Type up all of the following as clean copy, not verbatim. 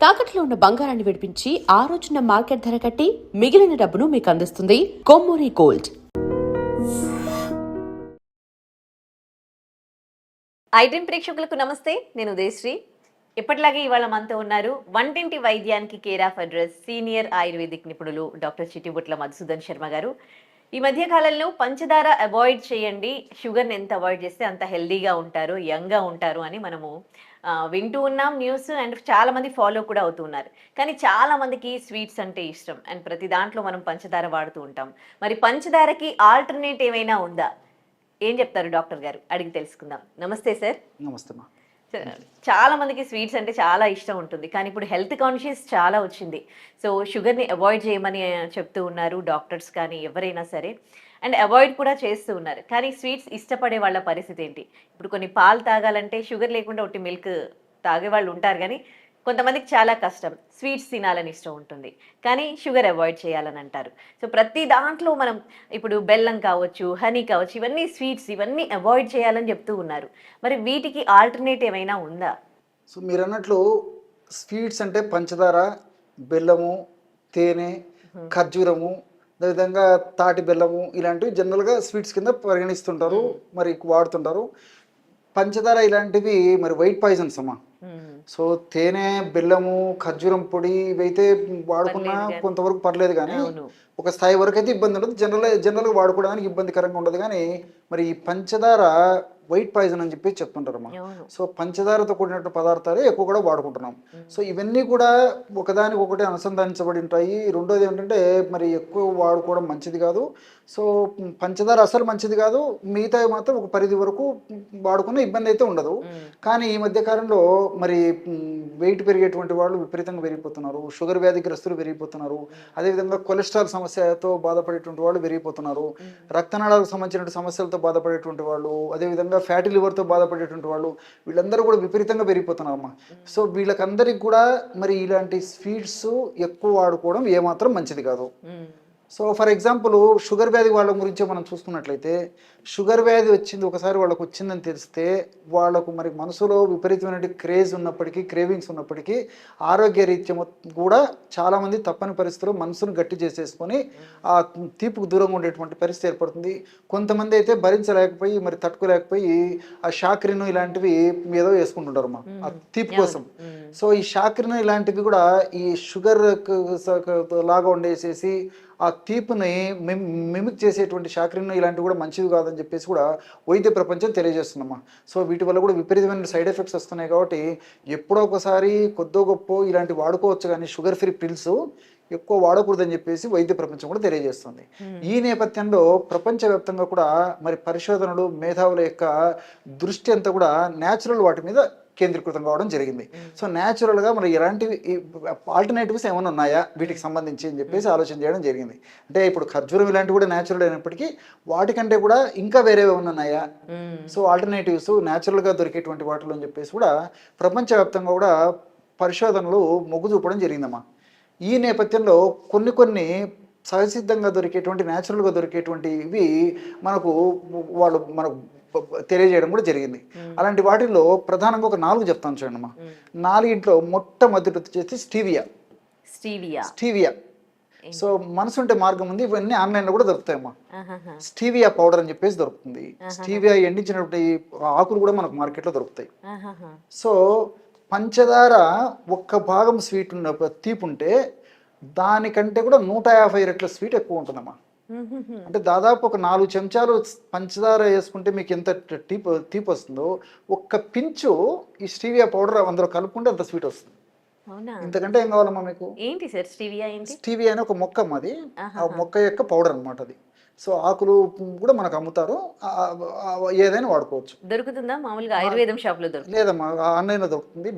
తాకట్లో ఉన్న బంగారాన్ని విడిపించి ఆ రోజున మార్కెట్ ధర కట్టి మిగిలిన డబ్బును మీకు అందిస్తుంది కొమ్మూరి గోల్డ్. ఐడ్రీమ్ ప్రేక్షకులకు నమస్తే, నేను ఉదయశ్రీ. ఎప్పటిలాగే ఇవాళ మనతో ఉన్నారు వంటింటి వైద్యానికి care of address senior ayurvedic నిపుణులు డాక్టర్ చిట్టిబుట్ల మధుసూదన్ శర్మ గారు. ఈ మధ్య కాలంలో పంచదార అవాయిడ్ చేయండి, షుగర్ని ఎంత అవాయిడ్ చేస్తే అంత హెల్దీగా ఉంటారు, యంగ్గా ఉంటారు అని మనము వింటూ ఉన్నాం న్యూస్. అండ్ చాలా మంది ఫాలో కూడా అవుతూ ఉన్నారు. కానీ చాలా మందికి స్వీట్స్ అంటే ఇష్టం అండ్ ప్రతి దాంట్లో మనం పంచదార వాడుతూ ఉంటాం. మరి పంచదారకి ఆల్టర్నేట్ ఏమైనా ఉందా? ఏం చెప్తారు డాక్టర్ గారు? అడిగి తెలుసుకుందాం. నమస్తే సార్. నమస్తే అమ్మా. చాలా మందికి స్వీట్స్ అంటే చాలా ఇష్టం ఉంటుంది, కానీ ఇప్పుడు హెల్త్ కాన్షియస్ చాలా వచ్చింది. సో షుగర్ని అవాయిడ్ చేయమని చెప్తూ ఉన్నారు డాక్టర్స్ కానీ ఎవరైనా సరే, అండ్ అవాయిడ్ కూడా చేస్తూ ఉన్నారు. కానీ స్వీట్స్ ఇష్టపడే వాళ్ళ పరిస్థితి ఏంటి? ఇప్పుడు కొన్ని పాలు తాగాలంటే షుగర్ లేకుండా ఒకటి మిల్క్ తాగే వాళ్ళు ఉంటారు, కానీ కొంతమందికి చాలా కష్టం, స్వీట్స్ తినాలని ఇష్టం ఉంటుంది కానీ షుగర్ అవాయిడ్ చేయాలని అంటారు. సో ప్రతి దాంట్లో మనం ఇప్పుడు బెల్లం కావచ్చు, హనీ కావచ్చు, ఇవన్నీ స్వీట్స్, ఇవన్నీ అవాయిడ్ చేయాలని చెప్తూ ఉన్నారు. మరి వీటికి ఆల్టర్నేట్ ఏమైనా ఉందా? సో మీరు అన్నట్లు స్వీట్స్ అంటే పంచదార, బెల్లము, తేనె, ఖర్జూరము, అదేవిధంగా తాటి బెల్లము ఇలాంటివి జనరల్గా స్వీట్స్ కింద పరిగణిస్తుంటారు, మరి వాడుతుంటారు. పంచదార ఇలాంటివి మరి వైట్ పాయిజన్స్ అమ్మా. సో తేనె, బెల్లము, ఖర్జూరం పొడి ఇవైతే వాడుకున్నా కొంతవరకు పర్లేదు, కానీ ఒక స్థాయి వరకు అయితే ఇబ్బంది ఉండదు. జనరల్గా వాడుకోవడానికి ఇబ్బందికరంగా ఉండదు. కానీ మరి ఈ పంచదార వైట్ పాయిజన్ అని చెప్పి చెప్తుంటారమ్మా. సో పంచదారతో కూడినట్టు పదార్థాలు ఎక్కువ కూడా వాడుకుంటున్నాం. సో ఇవన్నీ కూడా ఒకదానికి ఒకటి అనుసంధానించబడి ఉంటాయి. రెండోది ఏంటంటే మరి ఎక్కువ వాడుకోవడం మంచిది కాదు. సో పంచదార అసలు మంచిది కాదు, మిగతా మాత్రం ఒక పరిధి వరకు వాడుకున్న ఇబ్బంది అయితే ఉండదు. కానీ ఈ మధ్య కాలంలో మరి వెయిట్ పెరిగేటువంటి వాళ్ళు విపరీతంగా పెరిగిపోతున్నారు, షుగర్ వ్యాధిగ్రస్తులు పెరిగిపోతున్నారు, అదేవిధంగా కొలెస్ట్రాల్ సమస్యతో బాధపడేటువంటి వాళ్ళు పెరిగిపోతున్నారు, రక్తనాళాలకు సంబంధించిన సమస్యలతో బాధపడేటువంటి వాళ్ళు, అదేవిధంగా ఫ్యాటీ లివర్తో బాధపడేటువంటి వాళ్ళు, వీళ్ళందరూ కూడా విపరీతంగా పెరిగిపోతున్నారమ్మా. సో వీళ్ళకందరికి కూడా మరి ఇలాంటి స్వీట్స్ ఎక్కువ వాడుకోవడం ఏమాత్రం మంచిది కాదు. సో ఫర్ ఎగ్జాంపుల్ షుగర్ వ్యాధి వాళ్ళ గురించి మనం చూసుకున్నట్లయితే, షుగర్ వ్యాధి వచ్చింది ఒకసారి వాళ్ళకు వచ్చిందని తెలిస్తే వాళ్ళకు మరి మనసులో విపరీతమైన క్రేజ్ ఉన్నప్పటికీ, క్రేవింగ్స్ ఉన్నప్పటికీ, ఆరోగ్య రీత్యం కూడా చాలామంది తప్పని పరిస్థితుల్లో మనసును గట్టి చేసేసుకొని ఆ తీపుకు దూరంగా ఉండేటువంటి పరిస్థితి ఏర్పడుతుంది. కొంతమంది అయితే భరించలేకపోయి మరి తట్టుకోలేకపోయి ఆ షాక్రిను ఇలాంటివి ఏదో వేసుకుంటుంటారు అమ్మా ఆ తీపి కోసం. సో ఈ షాక్రిను ఇలాంటివి కూడా ఈ షుగర్ లాగా ఉండేసేసి ఆ తీపుని మిమిక్ చేసేటువంటి షాక్రిన్ ఇలాంటివి కూడా మంచిది కాదని చెప్పేసి కూడా వైద్య ప్రపంచం తెలియజేస్తుందమ్మా. సో వీటి వల్ల కూడా విపరీతమైన సైడ్ ఎఫెక్ట్స్ వస్తున్నాయి. కాబట్టి ఎప్పుడో ఒకసారి కొద్దో గొప్ప ఇలాంటి వాడుకోవచ్చు, కానీ షుగర్ ఫ్రీ పిల్స్ ఎక్కువ వాడకూడదని చెప్పేసి వైద్య ప్రపంచం కూడా తెలియజేస్తుంది. ఈ నేపథ్యంలో ప్రపంచవ్యాప్తంగా కూడా మరి పరిశోధనలు, మేధావుల యొక్క దృష్టి అంతా కూడా న్యాచురల్ వాటి మీద కేంద్రీకృతం కావడం జరిగింది. సో న్యాచురల్గా మరి ఎలాంటివి ఆల్టర్నేటివ్స్ ఏమైనా ఉన్నాయా వీటికి సంబంధించి అని చెప్పేసి ఆలోచన చేయడం జరిగింది. అంటే ఇప్పుడు ఖర్జూరం ఇలాంటివి కూడా న్యాచురల్ అయినప్పటికీ వాటికంటే కూడా ఇంకా వేరే ఏమైనా ఉన్నాయా, సో ఆల్టర్నేటివ్స్ న్యాచురల్గా దొరికేటువంటి వాటిలో అని చెప్పేసి కూడా ప్రపంచవ్యాప్తంగా కూడా పరిశోధనలు మొగ్గు చూపడం జరిగిందమ్మా. ఈ నేపథ్యంలో కొన్ని సహసిద్ధంగా దొరికేటువంటి, న్యాచురల్గా దొరికేటువంటివి మనకు తెలియజేయడం కూడా జరిగింది. అలాంటి వాటిల్లో ప్రధానంగా ఒక 4 చెప్తాను చూడండి అమ్మా. 4 మొట్టమొదటి వచ్చేసి స్టీవియా. సో మనసు ఉంటే మార్గం ఉంది, ఇవన్నీ ఆన్లైన్లో కూడా దొరుకుతాయమ్మా. స్టీవియా పౌడర్ అని చెప్పేసి దొరుకుతుంది. స్టీవియా ఎండించినటువంటి ఆకులు కూడా మనకు మార్కెట్లో దొరుకుతాయి. సో పంచదార ఒక్క భాగం స్వీట్ ఉన్న తీపి ఉంటే దానికంటే కూడా 150 రెట్ల స్వీట్ ఎక్కువ ఉంటుందమ్మా. అంటే దాదాపు ఒక 4 చెంచాలు పంచదార వేసుకుంటే మీకు ఎంత తీపి వస్తుందో, ఒక్క పించు ఈ స్టీవియా పౌడర్ అందులో కలుపుకుంటే అంత స్వీట్ వస్తుంది. ఇంతకంటే ఏం కావాలమ్మా మీకు? ఏంటి సార్ స్టీవియా? స్టీవియా అని ఒక మొక్క అమ్మా, అది ఆ మొక్క యొక్క పౌడర్ అనమాట అది. సో ఆకులు కూడా మనకు అమ్ముతారు, ఏదైనా వాడుకోవచ్చు. దొరుకుతుందా మామూలుగా ఆయుర్వేదం షాప్ లో? లేదమ్మా, ఆన్లైన్లో దొరుకుతుంది,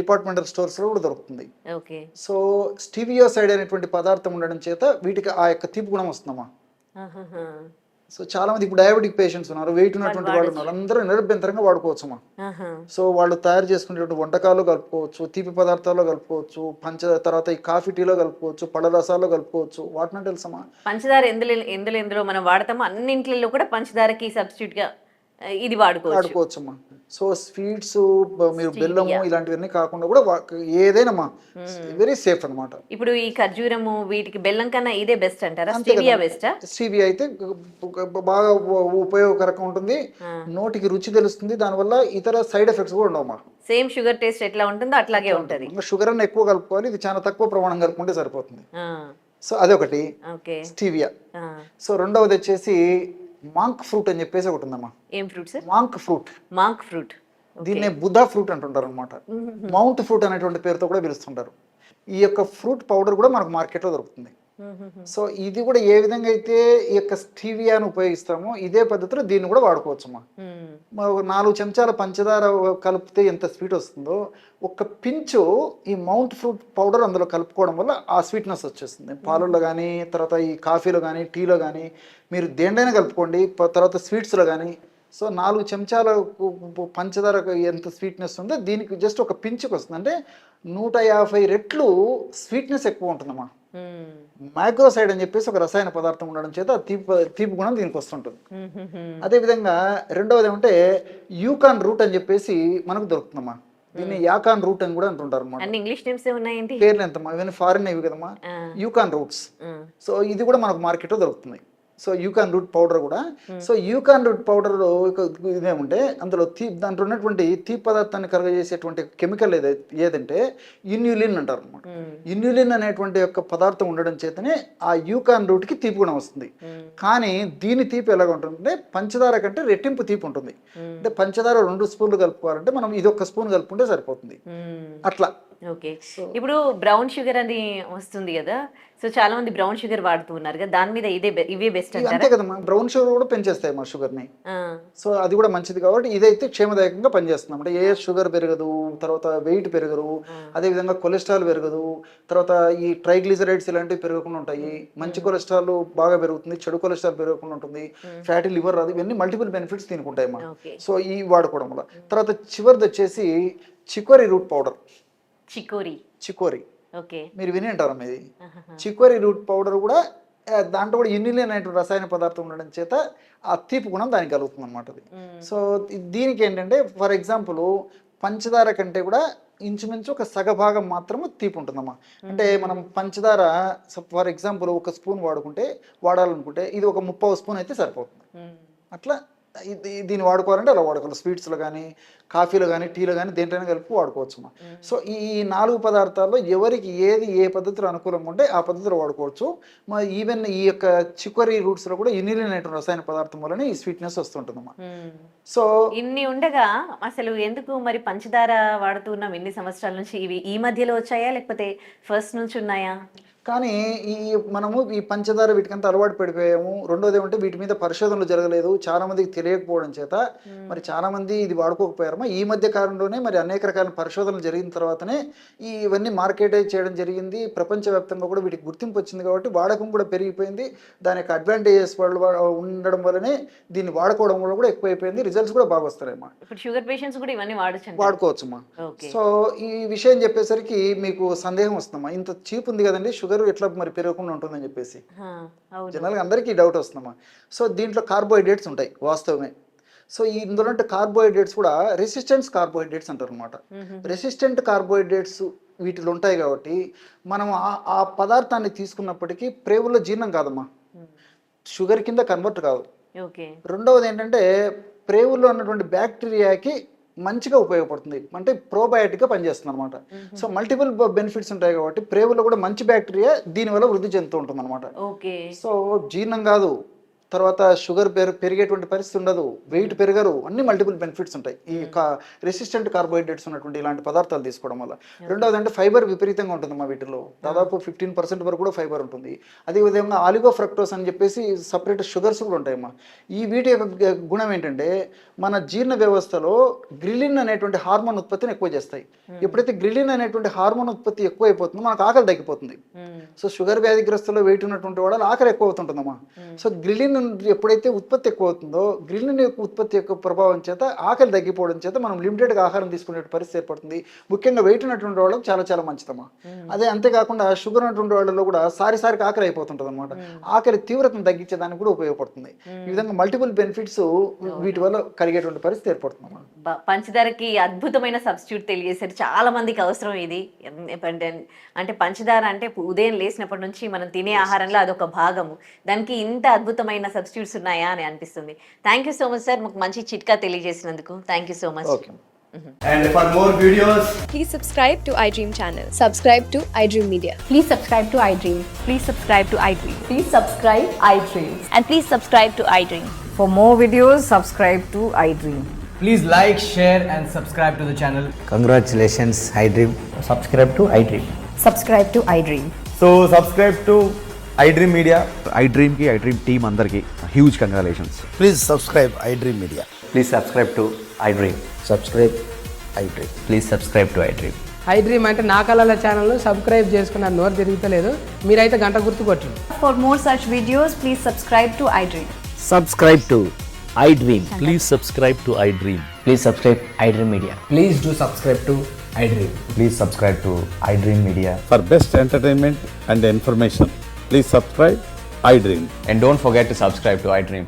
డిపార్ట్మెంటల్ స్టోర్స్ లో కూడా దొరుకుతుంది. సో స్టీవియోసైడ్ అనేటువంటి పదార్థం ఉండడం చేత వీటికి ఆ యొక్క తీపి గుణం వస్తుందమ్మా. సో చాలా మంది ఇప్పుడు డయాబెటిక్ పేషెంట్స్ ఉన్నారు, వెయిట్ ఉన్నటువంటి వాళ్ళు ఉన్నారు, అందరూ నిరభ్యంతరంగా వాడుకోవచ్చమ్మా. సో వాళ్ళు తయారు చేసుకునేటువంటి వంటకాలు కలుపుకోవచ్చు, తీపి పదార్థాల్లో కలుపుకోవచ్చు, తర్వాత ఈ కాఫీ టీలో కలుపుకోవచ్చు, పళ్ళ రసాల్లో కలుపుకోవచ్చు. వాటిని తెలుసమ్మా. పంచదార ఎందులో మనం వాడతామో అన్నింటిలో కూడా పంచదారకి సబ్స్టిట్యూట్ గా ఇది వాడుకోవచ్చు. వాడుకోవచ్చమ్మా. సో స్వీట్స్ మీరు బెల్లము ఇలాంటివన్నీ కాకుండా కూడా ఏదైనామా వెరీ సేఫ్ అన్నమాట. ఇప్పుడు ఈ ఖర్జూరము వీటికి బెల్లం కన్నా ఇదే బెస్ట్ అంటారా? స్టీవియా బెస్టా? స్టీవియా అయితే బాగా ఉపయోగకరంగా ఉంటుంది, నోటికి రుచి తెలుస్తుంది, దానివల్ల ఇతర సైడ్ ఎఫెక్ట్స్ కూడా ఉండవమ్మా. సేమ్ షుగర్ టేస్ట్ ఎట్లా ఉంటుందో అట్లాగే ఉంటది. షుగర్ అన్న ఎక్కువ కలుపుకోవాలి, ఇది చాలా తక్కువ ప్రమాణం కలుపుకుంటే సరిపోతుంది. సో అదొకటి స్టీవియా. సో రెండవది వచ్చేసి మాంక్ ఫ్రూట్ అని చెప్పేసి ఒకటి ఉందమ్మా. ఏం fruit sir? Monk fruit. Monk fruit. దీన్నే బుద్ధా ఫ్రూట్ అంటుంటారు అనమాట. మౌంట్ ఫ్రూట్ అనేటువంటి పేరుతో కూడా పిలుస్తుంటారు. ఈ యొక్క ఫ్రూట్ పౌడర్ కూడా మనకు మార్కెట్లో దొరుకుతుంది. సో ఇది కూడా ఏ విధంగా అయితే ఈ యొక్క స్టీవియాను ఉపయోగిస్తామో ఇదే పద్ధతిలో దీన్ని కూడా వాడుకోవచ్చమ్మా. 4 చెంచాల పంచదార కలిపితే ఎంత స్వీట్ వస్తుందో ఒక పించు ఈ మౌంట్ ఫ్రూట్ పౌడర్ అందులో కలుపుకోవడం వల్ల ఆ స్వీట్నెస్ వచ్చేస్తుంది. పాలల్లో కానీ, తర్వాత ఈ కాఫీలో కానీ, టీలో కానీ, మీరు దేంట్లైనా కలుపుకోండి, తర్వాత స్వీట్స్లో కానీ. సో 4 చెంచాల పంచదార ఎంత స్వీట్నెస్ ఉందో దీనికి జస్ట్ ఒక పించుకు వస్తుంది. అంటే 150 రెట్లు స్వీట్నెస్ ఎక్కువ ఉంటుందమ్మా. మైక్రోసైడ్ అని చెప్పేసి ఒక రసాయన పదార్థం ఉండడం చేత తీపి గుణం దీనికి వస్తుంటుంది. అదేవిధంగా రెండవది ఏమంటే యూకాన్ రూట్ అని చెప్పేసి మనకు దొరుకుతుందమ్మా. దీన్ని యాకాన్ రూట్ అని కూడా అంటుంటారు అన్నమాట. ఇంగ్లీష్ నేమ్స్ ఉన్నాయండి, పేర్లు ఎంతమ్మా, ఇవన్నీ ఫారిన్ ఇవి కదమ్మా, యూకాన్ రూట్స్. సో ఇది కూడా మనకు మార్కెట్లో దొరుకుతుంది. సో యూకాన్ రూట్ పౌడర్ కూడా. సో యూకాన్ రూట్ పౌడర్ ఇదేమంటే అందులో దాంట్లో ఉన్నటువంటి తీపి పదార్థాన్ని కలుగజేసేటువంటి కెమికల్ ఏదంటే ఇన్యులిన్ అంటారు అనమాట. ఇన్యులిన్ అనేటువంటి యొక్క పదార్థం ఉండడం చేతనే ఆ యూకాన్ రూట్కి తీపి గుణం వస్తుంది. కానీ దీని తీపి ఎలాగ ఉంటుందంటే పంచదార కంటే రెట్టింపు తీపి ఉంటుంది. అంటే పంచదార 2 స్పూన్లు కలుపుకోవాలంటే మనం ఇది 1 స్పూన్ కలుపుకుంటే సరిపోతుంది అట్లా. ఓకే. ఇప్పుడు బ్రౌన్ షుగర్ అని వస్తుంది కదా, సో చాలా మంది బ్రౌన్ షుగర్ వాడుతూ ఉన్నారు కదా, దాని మీద ఇవే బెస్ట్ అంటారా? అంతే కదమ్మా, బ్రౌన్ షుగర్ కూడా పెంచేస్తాయి మా షుగర్ ని. సో అది కూడా మంచిది కాబట్టి ఇదైతే క్షేమదాయకంగా పనిచేస్తుంది. అంటే ఏ షుగర్ పెరగదు, తర్వాత వెయిట్ పెరగదు, అదే విధంగా కొలెస్ట్రాల్ పెరగదు, తర్వాత ఈ ట్రైగ్లిజరైడ్స్ ఇలాంటివి పెరగకుండా ఉంటాయి. మంచి కొలెస్ట్రాల్ బాగా పెరుగుతుంది, చెడు కొలెస్ట్రాల్ పెరగకుండా ఉంటుంది, ఫ్యాటీ లివర్ రాదు, ఇవన్నీ మల్టిపుల్ బెనిఫిట్స్ దీనికి ఉంటాయి అమ్మా. సో ఈ వాడుకోవడం వల్ల. తర్వాత చివరిది వచ్చేసి chicory root powder. Chicory okay, మీరు విని అంటారమ్మా ఇది. చికోరీ రూట్ పౌడర్ కూడా దాంట్లో కూడా ఇన్యులిన్ అనేటువంటి రసాయన పదార్థం ఉండడం చేత ఆ తీపి గుణం దానికి కలుగుతుంది అనమాట. సో దీనికి ఏంటంటే ఫర్ ఎగ్జాంపుల్ పంచదార కంటే కూడా ఇంచుమించు ఒక సగభాగం మాత్రము తీపి ఉంటుందమ్మా. అంటే మనం పంచదార ఫర్ ఎగ్జాంపుల్ 1 స్పూన్ వాడాలనుకుంటే ఇది ఒక 30 స్పూన్ అయితే సరిపోతుంది. అట్లా దీన్ని వాడుకోవాలంటే అలా వాడుకోవాలి. స్వీట్స్లో కానీ, కాఫీలో కానీ, టీలో కానీ దేంట్లోనే కలిపి వాడుకోవచ్చమ్మా. సో ఈ 4 పదార్థాల్లో ఎవరికి ఏది ఏ పద్ధతిలో అనుకూలంగా ఉంటే ఆ పద్ధతిలో వాడుకోవచ్చు. ఈవెన్ ఈ యొక్క చికోరీ రూట్స్లో కూడా ఇన్యులిన్ అనేటువంటి రసాయన పదార్థం వల్లనే ఈ స్వీట్నెస్ వస్తుంటుందమ్మా. సో ఇన్ని ఉండగా అసలు ఎందుకు మరి పంచదార వాడుతున్నాం ఇన్ని సంవత్సరాల నుంచి? ఇవి ఈ మధ్యలో వచ్చాయా లేకపోతే ఫస్ట్ నుంచి ఉన్నాయా? కానీ మనము ఈ పంచదార వీటికంతా అలవాటు పడిపోయాము. రెండోది ఏమంటే వీటి మీద పరిశోధనలు జరగలేదు, చాలా మందికి తెలియకపోవడం చేత మరి చాలా మంది ఇది వాడుకోకపోయారమ్మా. ఈ మధ్య కాలంలోనే మరి అనేక రకాల పరిశోధనలు జరిగిన తర్వాతనే ఇవన్నీ మార్కెటైజ్ చేయడం జరిగింది. ప్రపంచవ్యాప్తంగా కూడా వీటికి గుర్తింపు వచ్చింది కాబట్టి వాడకం కూడా పెరిగిపోయింది. దాని యొక్క అడ్వాంటేజెస్ ఉండడం వల్లనే దీన్ని వాడుకోవడం వల్ల కూడా ఎక్కువైపోయింది. రిజల్ట్స్ కూడా బాగా వస్తాయమ్మా. ఇప్పుడు షుగర్ పేషెంట్స్ కూడా ఇవన్నీ వాడుకోవచ్చమ్మా. సో ఈ విషయం చెప్పేసరికి మీకు సందేహం వస్తుందమ్మా, ఇంత చీప్ ఉంది కదండి షుగర్ ఎట్లా మరి పెరగకుండా ఉంటుందని చెప్పేసి జనరల్గా అందరికీ డౌట్ వస్తుందమ్మా. సో దీంట్లో కార్బోహైడ్రేట్స్ ఉంటాయి వాస్తవమే. సో ఇందులో కార్బోహైడ్రేట్స్ కూడా రెసిస్టెన్స్ కార్బోహైడ్రేట్స్ అంటారు అనమాట. రెసిస్టెంట్ కార్బోహైడ్రేట్స్ వీటిలో ఉంటాయి కాబట్టి మనం ఆ పదార్థాన్ని తీసుకున్నప్పటికీ ప్రేవుల్లో జీర్ణం కాదమ్మా, షుగర్ కింద కన్వర్ట్ కాదు. రెండవది ఏంటంటే ప్రేవుల్లో ఉన్నటువంటి బ్యాక్టీరియాకి మంచిగా ఉపయోగపడుతుంది, అంటే ప్రోబయాటిక్గా పనిచేస్తుంది అనమాట. సో మల్టిపుల్ బెనిఫిట్స్ ఉంటాయి కాబట్టి ప్రేవుల్లో కూడా మంచి బ్యాక్టీరియా దీనివల్ల వృద్ధి చెందుతూ ఉంటుంది అనమాట. సో జీర్ణం కాదు, తర్వాత షుగర్ పెరిగేటువంటి పరిస్థితి ఉండదు, వెయిట్ పెరగరు, అన్ని మల్టిపుల్ బెనిఫిట్స్ ఉంటాయి ఈ రెసిస్టెంట్ కార్బోహైడ్రేట్స్ ఉన్నటువంటి ఇలాంటి పదార్థాలు తీసుకోవడం వల్ల. రెండవది అంటే ఫైబర్ విపరీతంగా ఉంటుంది మా వీటిలో, దాదాపు 15% వరకు కూడా ఫైబర్ ఉంటుంది. అదేవిధంగా ఆలిగో ఫ్రక్టోస్ అని చెప్పేసి సపరేట్ షుగర్స్ కూడా ఉంటాయమ్మా. ఈ వీటి యొక్క గుణం ఏంటంటే మన జీర్ణ వ్యవస్థలో గ్రిలిన్ అనేటువంటి హార్మోన్ ఉత్పత్తిని ఎక్కువ చేస్తాయి. ఎప్పుడైతే గ్రిలిన్ అనేటువంటి హార్మోన్ ఉత్పత్తి ఎక్కువ అయిపోతుందో మనకు ఆకలి తగ్గిపోతుంది. సో షుగర్ వ్యాధిగ్రస్తుల్లో వెయిట్ ఉన్నటువంటి వాళ్ళు ఆకలి ఎక్కువ అవుతుంటుందమ్మా. సో గ్రిలిన్ ఎప్పుడైతే ఉత్పత్తి ఎక్కువ అవుతుందో గ్రిలిన్ యొక్క ఉత్పత్తి యొక్క ప్రభావం చేత ఆకలి తగ్గిపోవడం చేత మనం లిమిటెడ్గా ఆహారం తీసుకునే పరిస్థితి ఏర్పడుతుంది. ముఖ్యంగా వెయిట్ ఉన్నటువంటి వాళ్ళకి చాలా చాలా మంచిదమ్మా. అదే అంతేకాకుండా షుగర్ ఉన్నటువంటి వాళ్ళలో కూడా సారికి ఆకలి అయిపోతుంటుంది అనమాట. ఆకలి తీవ్రతను తగ్గించేదానికి కూడా ఉపయోగపడుతుంది. ఈ విధంగా మల్టిపుల్ బెనిఫిట్స్ వీటి వల్ల కలిగేటువంటి పరిస్థితి ఏర్పడుతుంది. పంచదారకి అద్భుతమైన సబ్స్టిట్యూట్ తెలియజేశారు. చాలా మందికి అవసరం ఇది. అంటే పంచదార అంటే ఉదయం లేచినప్పటి నుంచి మనం తినే ఆహారంలో అదొక భాగము. దానికి ఇంత అద్భుతమైన సబ్స్టిట్యూట్స్ ఉన్నాయా అని అనిపిస్తుంది. Thank you so much sir, మాకు మంచి చిట్కా తెలియజేసినందుకు. Thank you so much. Okay. And for more videos, Please subscribe to iDream channel. Subscribe to iDream Media. Please subscribe to iDream. Please subscribe to iDream. Please subscribe iDream. And please subscribe to iDream. For more videos, subscribe to iDream. please like, share and subscribe to the channel. Congratulations, iDream. Subscribe to iDream. Subscribe to iDream. So subscribe to iDream Media. iDream ki iDream team andarki huge congratulations. Please subscribe iDream Media. Please subscribe to iDream. Subscribe iDream. Please subscribe to iDream. iDream అంటే నా కళల ఛానల్ను subscribe చేసుకున్న నోరు తిరుగుతలేదు. మీరైతే గంట గుర్తు కొట్టండి. For more such videos, please subscribe to iDream. Subscribe to iDream. Please subscribe to iDream. Please subscribe iDream Media. Please do subscribe to iDream. Please subscribe to iDream Media. For best entertainment and information, please subscribe iDream. And don't forget to subscribe to iDream.